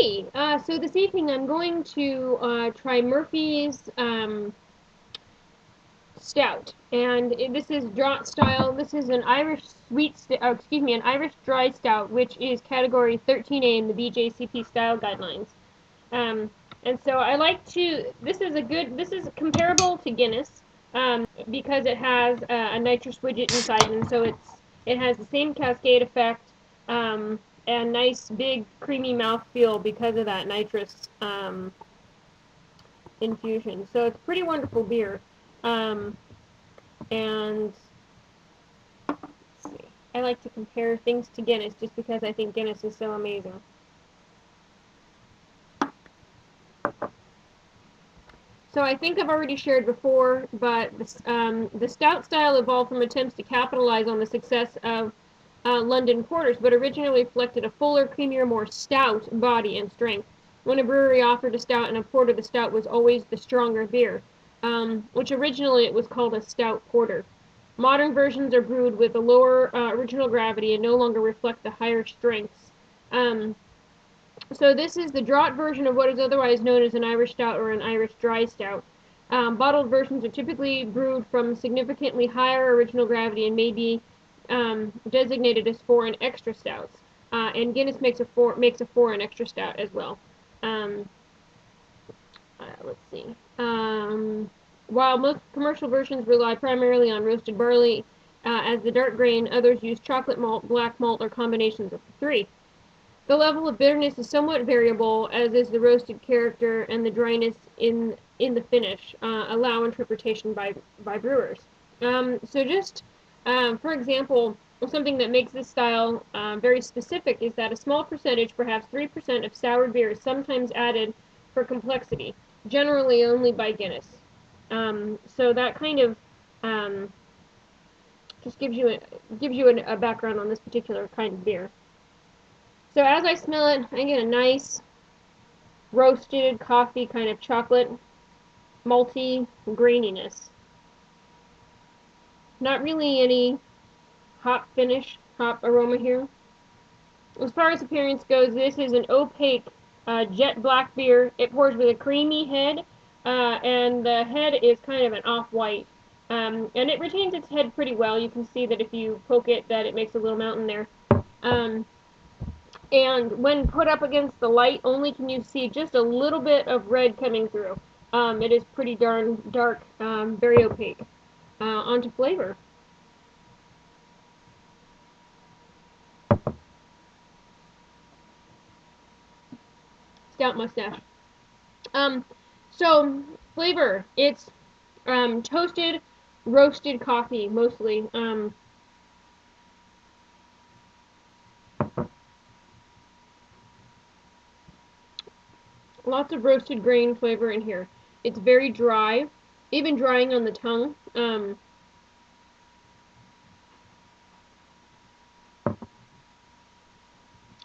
Alrighty, so this evening I'm going to try Murphy's Stout, and this is Draught style. This is an Irish an Irish dry stout, which is category 13A in the BJCP style guidelines. And so I like to. This is comparable to Guinness, because it has a nitrous widget inside, and so it has the same cascade effect. And nice big creamy mouthfeel because of that nitrous infusion. So it's a pretty wonderful beer. And let's see. I like to compare things to Guinness just because I think Guinness is so amazing. So I think I've already shared before, but the stout style evolved from attempts to capitalize on the success of London porters, but originally reflected a fuller, creamier, more stout body and strength. When a brewery offered a stout and a porter, the stout was always the stronger beer, which originally it was called a stout porter. Modern versions are brewed with a lower original gravity and no longer reflect the higher strengths. So this is the draught version of what is otherwise known as an Irish stout or an Irish dry stout. Bottled versions are typically brewed from significantly higher original gravity and may be designated as foreign extra stouts. And Guinness makes a foreign extra stout as well. Let's see. While most commercial versions rely primarily on roasted barley as the dark grain, others use chocolate malt, black malt, or combinations of the three. The level of bitterness is somewhat variable, as is the roasted character, and the dryness in the finish allow interpretation by brewers. So just for example, something that makes this style very specific is that a small percentage, perhaps 3% of sour beer is sometimes added for complexity, generally only by Guinness. So that kind of just gives you a background on this particular kind of beer. So as I smell it, I get a nice roasted coffee kind of chocolate, malty graininess. Not really any hop aroma here. As far as appearance goes, this is an opaque jet black beer. It pours with a creamy head, and the head is kind of an off-white. And it retains its head pretty well. You can see that if you poke it, that it makes a little mountain there. And when put up against the light, only can you see just a little bit of red coming through. It is pretty darn dark, very opaque. Onto flavor. Stout mustache. So flavor, it's toasted, roasted coffee mostly. Lots of roasted grain flavor in here. It's very dry, even drying on the tongue.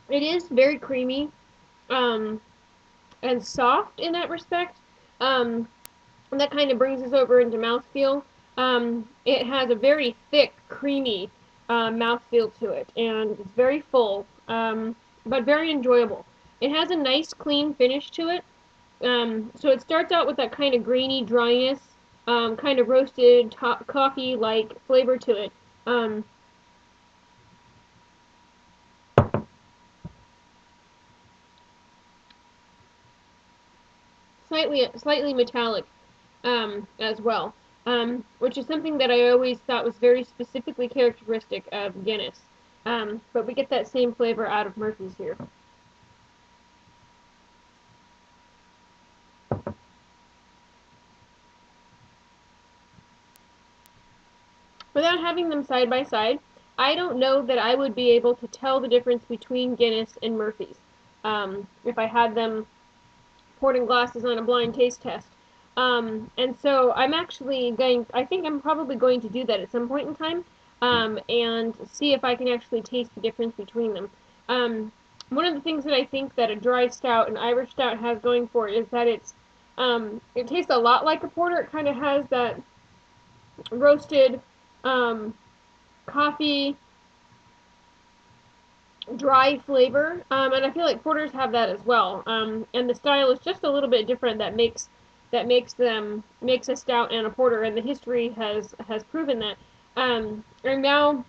It is very creamy and soft in that respect. And that kind of brings us over into mouthfeel. It has a very thick, creamy mouthfeel to it, and it's very full, but very enjoyable. It has a nice, clean finish to it. So it starts out with that kind of grainy dryness, kind of roasted coffee-like flavor to it. Slightly metallic as well, which is something that I always thought was very specifically characteristic of Guinness. But we get that same flavor out of Murphy's here. Without having them side by side, I don't know that I would be able to tell the difference between Guinness and Murphy's if I had them poured in glasses on a blind taste test. And so I'm I think I'm probably going to do that at some point in time, and see if I can actually taste the difference between them. One of the things that I think that a dry stout, an Irish stout, has going for it is that it tastes a lot like a porter. It kind of has that roasted coffee dry flavor, and I feel like porters have that as well. And the style is just a little bit different makes a stout and a porter, and the history has proven that. And now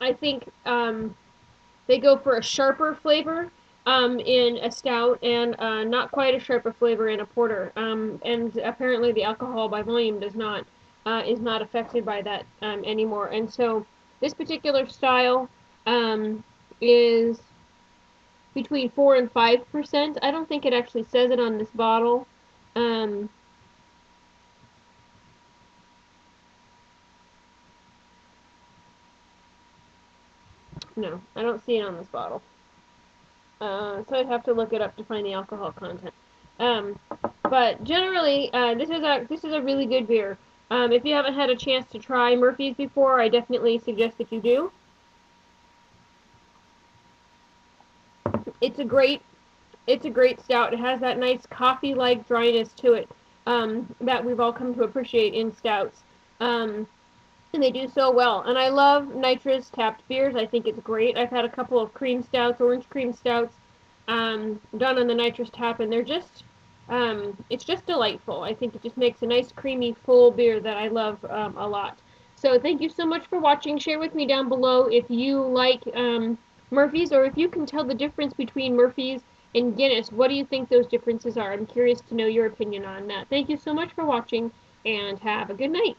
I think they go for a sharper flavor in a stout, and not quite a sharper flavor in a porter. And apparently the alcohol by volume does not is not affected by that anymore. And so this particular style is between 4 and 5%. I don't think it actually says it on this bottle. Um, no, I don't see it on this bottle. So I'd have to look it up to find the alcohol content. Um, but generally, this is a really good beer. If you haven't had a chance to try Murphy's before, I definitely suggest that you do. It's a great it's a great stout. It has that nice coffee-like dryness to it that we've all come to appreciate in stouts. Um, and they do so well. And I love nitrous tapped beers. I think it's great. I've had a couple of cream stouts, orange cream stouts, done on the nitrous tap, and it's just delightful. I think it just makes a nice, creamy, full beer that I love a lot. So thank you so much for watching. Share with me down below if you like Murphy's, or if you can tell the difference between Murphy's and Guinness. What do you think those differences are? I'm curious to know your opinion on that. Thank you so much for watching, and have a good night.